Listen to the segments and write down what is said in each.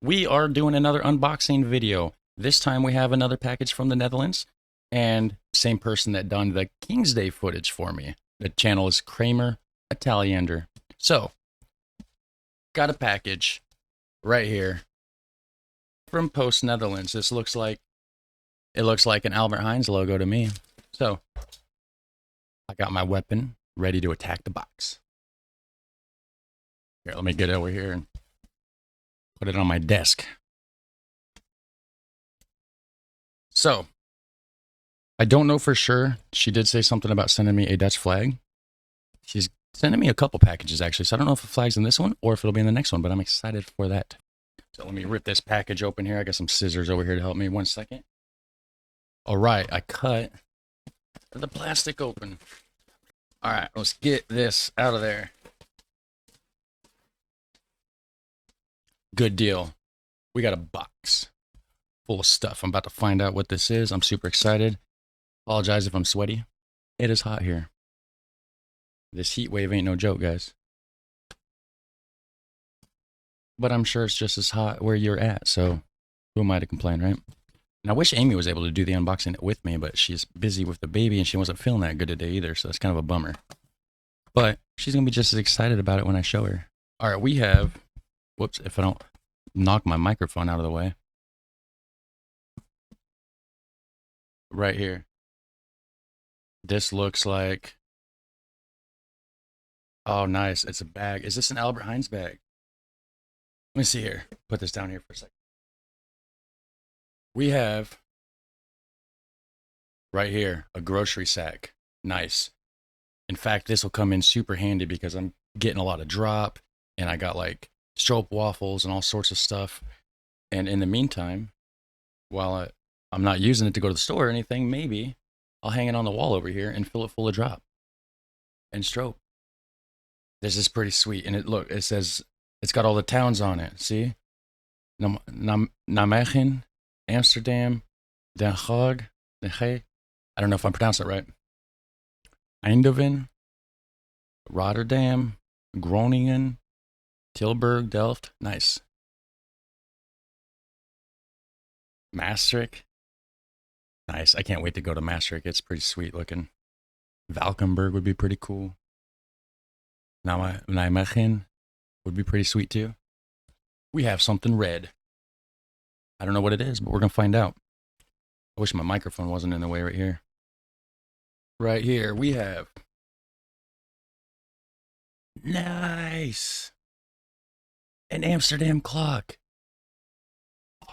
We are doing another unboxing video. This time we have another package from the Netherlands and same person that done the King's Day footage for me. The channel is Kramer Italiander. So, got a package right here from Post Netherlands. This looks like an Albert Heijn's logo to me. So, I got my weapon ready to attack the box. Here, let me get over here and put it on my desk. So, I don't know for sure. She did say something about sending me a Dutch flag. She's sending me a couple packages actually, so I don't know if the flag's in this one or if it'll be in the next one, but I'm excited for that. So let me rip this package open here. I got some scissors over here to help me. 1 second. All right, I cut the plastic open. All right, let's get this out of there. Good deal. We got a box full of stuff. I'm about to find out what this is. I'm super excited. Apologize if I'm sweaty. It is hot here. This heat wave ain't no joke, guys. But I'm sure it's just as hot where you're at, so who am I to complain, right? And I wish Amy was able to do the unboxing with me, but she's busy with the baby and she wasn't feeling that good today either, so that's kind of a bummer. But she's going to be just as excited about it when I show her. All right, we have, whoops, if I don't knock my microphone out of the way. Right here. This looks like, oh, nice. It's a bag. Is this an Albert Heijn's bag? Let me see here. Put this down here for a second. We have right here a grocery sack. Nice. In fact, this will come in super handy because I'm getting a lot of drop and I got like stroop waffles and all sorts of stuff. And in the meantime, while I'm not using it to go to the store or anything, maybe I'll hang it on the wall over here and fill it full of drop and stroop. This is pretty sweet. And it says, it's got all the towns on it. See? Nijmegen, Amsterdam, Den Haag, I don't know if I'm pronouncing it right. Eindhoven, Rotterdam, Groningen, Tilburg, Delft. Nice. Maastricht. Nice. I can't wait to go to Maastricht. It's pretty sweet looking. Valkenburg would be pretty cool. Nijmegen would be pretty sweet too. We have something red. I don't know what it is, but we're going to find out. I wish my microphone wasn't in the way right here. Right here, we have. Nice. An Amsterdam clock.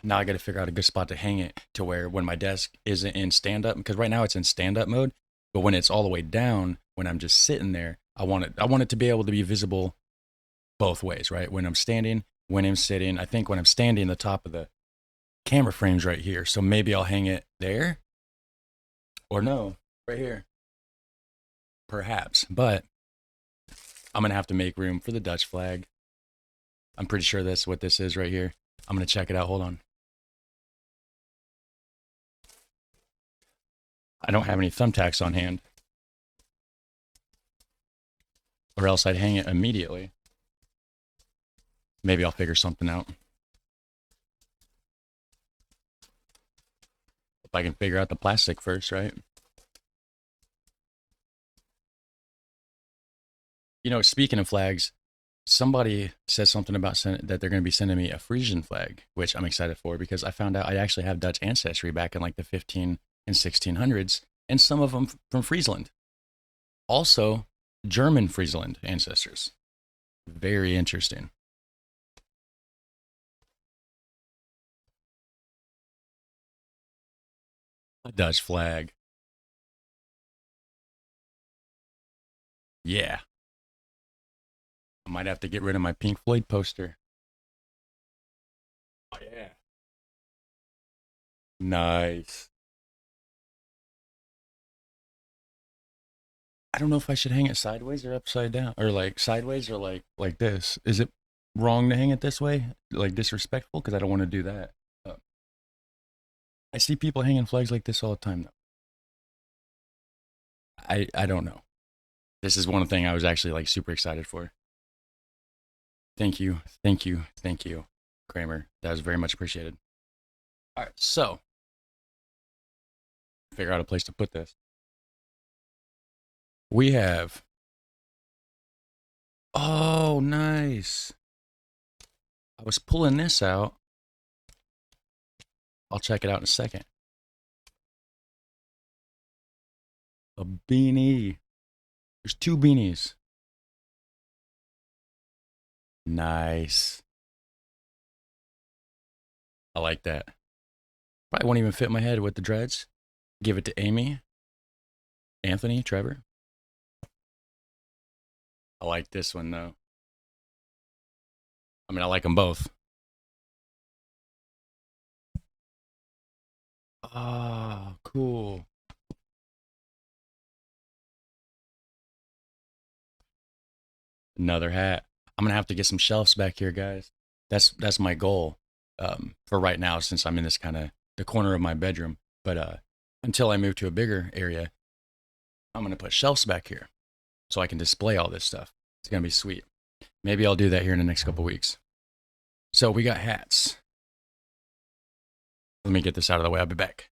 Now I got to figure out a good spot to hang it to where when my desk isn't in stand up, because right now it's in stand up mode, but when it's all the way down, when I'm just sitting there, I want it to be able to be visible both ways, right? When I'm standing, when I'm sitting. I think when I'm standing, the top of the camera frame's right here. So maybe I'll hang it there. Or no, right here. Perhaps. But I'm going to have to make room for the Dutch flag. I'm pretty sure that's what this is right here. I'm going to check it out. Hold on. I don't have any thumbtacks on hand. Or else I'd hang it immediately. Maybe I'll figure something out. If I can figure out the plastic first, right? You know, speaking of flags, somebody said something about that they're going to be sending me a Frisian flag, which I'm excited for because I found out I actually have Dutch ancestry back in like the 15 and 1600s, and some of them from Friesland. Also, German Friesland ancestors. Very interesting. A Dutch flag. Yeah. I might have to get rid of my Pink Floyd poster. Oh, yeah. Nice. I don't know if I should hang it sideways or upside down, or like sideways or like this. Is it wrong to hang it this way? Like disrespectful? Because I don't want to do that. Uh, I see people hanging flags like this all the time. Though. I don't know. This is one thing I was actually like super excited for. Thank you, thank you, thank you. Kramer. That is very much appreciated. All right, so figure out a place to put this. We have. Oh, nice. I was pulling this out. I'll check it out in a second. A beanie. There's 2 beanies. Nice. I like that. Probably won't even fit my head with the dreads. Give it to Amy, Anthony, Trevor. I like this one though. I mean, I like them both. Oh, cool. Another hat. I'm gonna have to get some shelves back here, guys. That's my goal for right now, since I'm in this kind of the corner of my bedroom. But until I move to a bigger area, I'm gonna put shelves back here so I can display all this stuff. It's gonna be sweet. Maybe I'll do that here in the next couple weeks. So we got hats. Let me get this out of the way. I'll be back.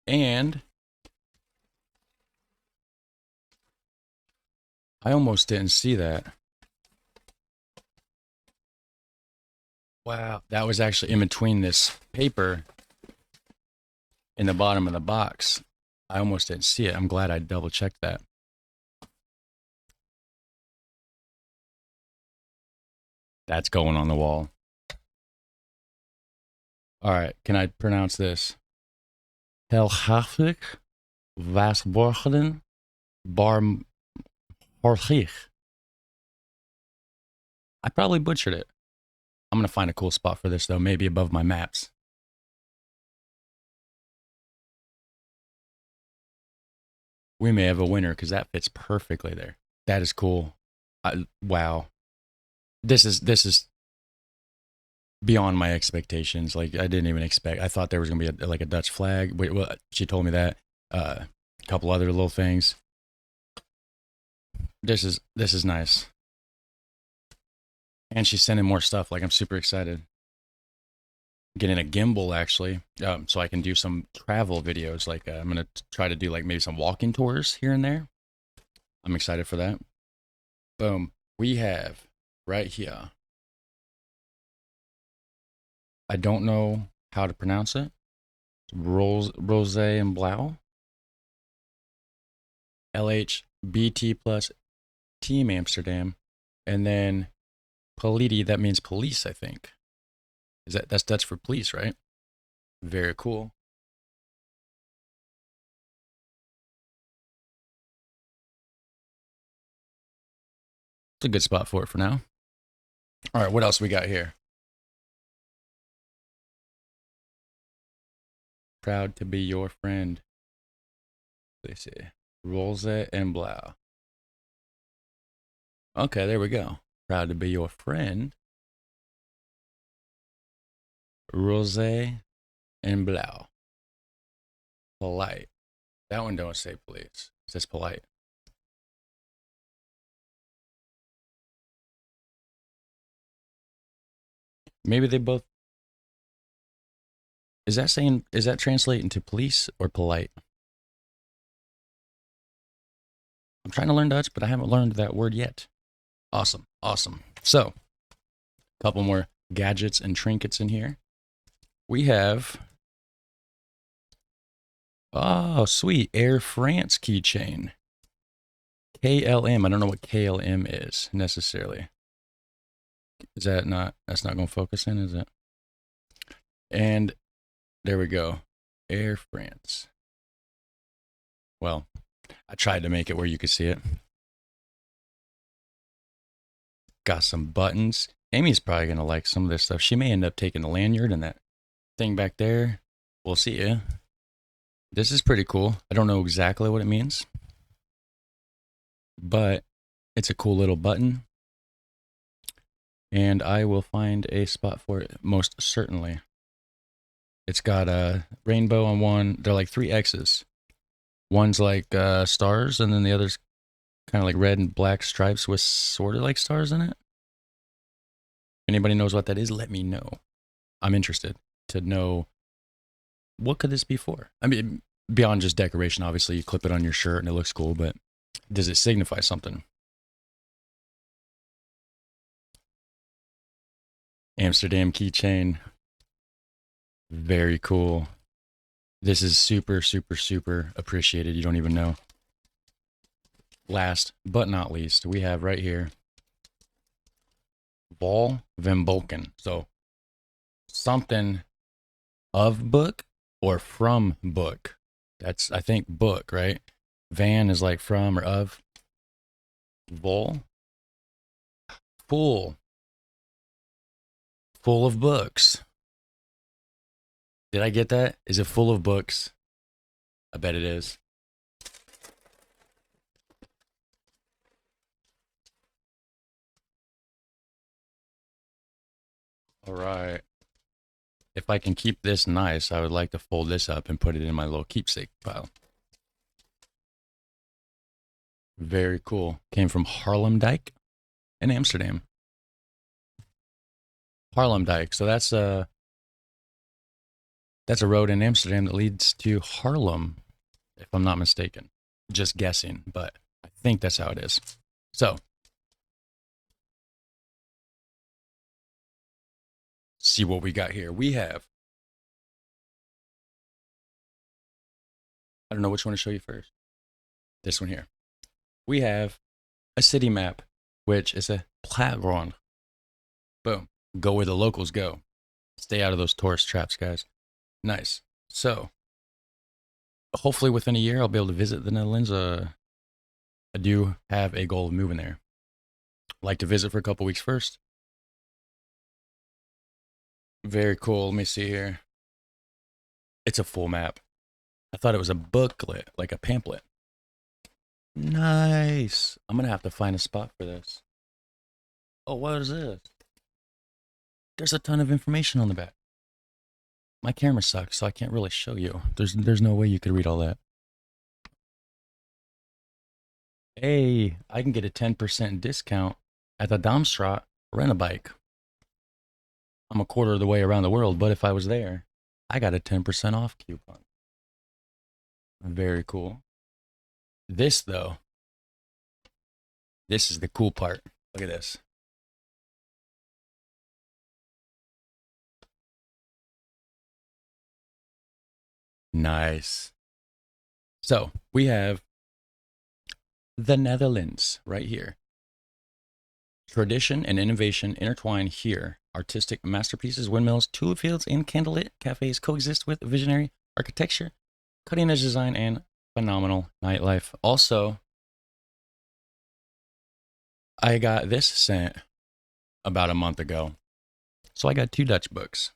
And I almost didn't see that. Wow, that was actually in between this paper in the bottom of the box. I almost didn't see it. I'm glad I double checked that. That's going on the wall. All right, can I pronounce this? Helgafik Wasborgden Bar Horgich. I probably butchered it. I'm going to find a cool spot for this, though, maybe above my maps. We may have a winner because that fits perfectly there. That is cool. Wow. This is beyond my expectations. Like, I didn't even expect. I thought there was going to be like a Dutch flag. Wait, well, she told me that. A couple other little things. This is nice. And she's sending more stuff. Like, I'm super excited. Getting a gimbal actually, so I can do some travel videos. Like I'm gonna try to do like maybe some walking tours here and there. I'm excited for that. Boom. We have right here. I don't know how to pronounce it. Rose and Blau. LHBT plus Team Amsterdam, and then Politi. That means police, I think. That's Dutch for police, right? Very cool. It's a good spot for it for now. All right, what else we got here? Proud to be your friend. Let's see. Rose and Blau. Okay, there we go. Proud to be your friend. Rose and Blau. Polite. That one don't say police. It says polite. Maybe they both. Is that translating to police or polite? I'm trying to learn Dutch, but I haven't learned that word yet. Awesome. Awesome. So, a couple more gadgets and trinkets in here. We have, oh, sweet, Air France keychain. KLM. I don't know what KLM is necessarily. Is that not, that's not going to focus in, is it? And there we go. Air France. Well, I tried to make it where you could see it. Got some buttons. Amy's probably going to like some of this stuff. She may end up taking the lanyard and that thing back there. We'll see ya. This is pretty cool. I don't know exactly what it means, but it's a cool little button. And I will find a spot for it most certainly. It's got a rainbow on one. They're like 3 X's. One's like stars, and then the other's kind of like red and black stripes with sort of like stars in it. anybody knows what that is, let me know. I'm interested to know what could this be for. I mean, beyond just decoration, obviously you clip it on your shirt and it looks cool, but does it signify something? Amsterdam keychain. Very cool. This is super, super, super appreciated. You don't even know. Last but not least, we have right here Vol van Bolken. So something of book or from book. That's, I think, book, right? Van is like from or of. Vol, full of books. Did I get that? Is it full of books? I bet it is. All right. If I can keep this nice, I would like to fold this up and put it in my little keepsake pile. Very cool. Came from Haarlemdijk in Amsterdam. Haarlemdijk. So that's a road in Amsterdam that leads to Harlem, if I'm not mistaken. Just guessing, but I think that's how it is. So, see what we got here. We have, I don't know which one to show you first. This one here. We have a city map, which is a platgrond. Boom. Go where the locals go. Stay out of those tourist traps, guys. Nice. So, hopefully within a year, I'll be able to visit the Netherlands. I do have a goal of moving there. Like to visit for a couple weeks first. Very cool. Let me see here. It's a full map. I thought it was a booklet, like a pamphlet. Nice. I'm going to have to find a spot for this. Oh, what is this? There's a ton of information on the back. My camera sucks, so I can't really show you. There's no way you could read all that. Hey, I can get a 10% discount at the Darmstraat Rent-A-Bike. I'm a quarter of the way around the world, but if I was there, I got a 10% off coupon. Very cool. This, though, this is the cool part. Look at this. Nice. So we have the Netherlands right here. Tradition and innovation intertwine here. Artistic masterpieces, windmills, tulip fields, and candlelit cafes coexist with visionary architecture, cutting-edge design, and phenomenal nightlife. Also, I got this sent about a month ago. So I got 2 Dutch books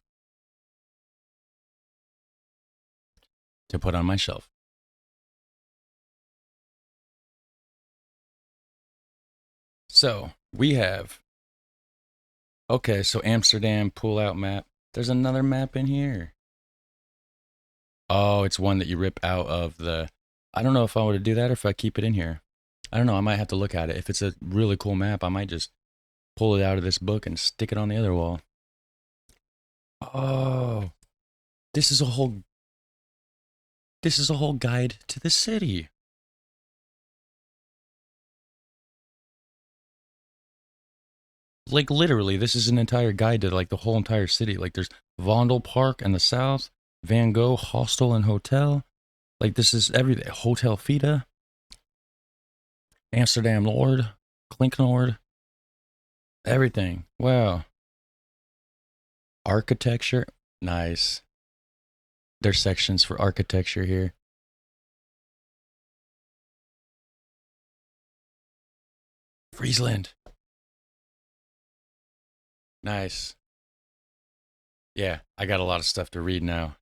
to put on my shelf. So we have, okay, so Amsterdam pull-out map. There's another map in here. Oh, it's one that you rip out of the, I don't know if I want to do that or if I keep it in here. I don't know. I might have to look at it. If it's a really cool map, I might just pull it out of this book and stick it on the other wall. Oh, this is a whole guide to the city. Like literally, this is an entire guide to like the whole entire city. Like there's Vondel Park in the south, Van Gogh Hostel and Hotel. Like this is everything. Hotel Fita, Amsterdam Lord, Klinknoord, everything. Wow. Architecture, nice. There's sections for architecture here. Friesland. Nice. Yeah, I got a lot of stuff to read now.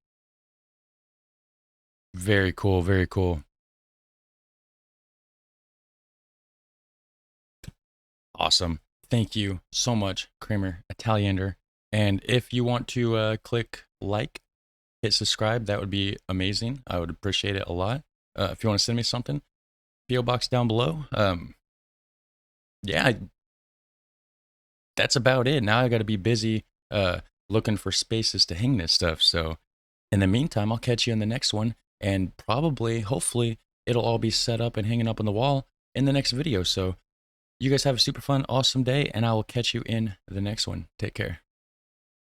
Very cool, very cool. Awesome. Thank you so much, Kramer Italiander. And if you want to click like, hit subscribe, that would be amazing. I would appreciate it a lot. If you want to send me something, PO box down below. Yeah, that's about it. Now I got to be busy looking for spaces to hang this stuff. So in the meantime, I'll catch you in the next one, and probably, hopefully, it'll all be set up and hanging up on the wall in the next video. So you guys have a super fun, awesome day, and I will catch you in the next one. Take care.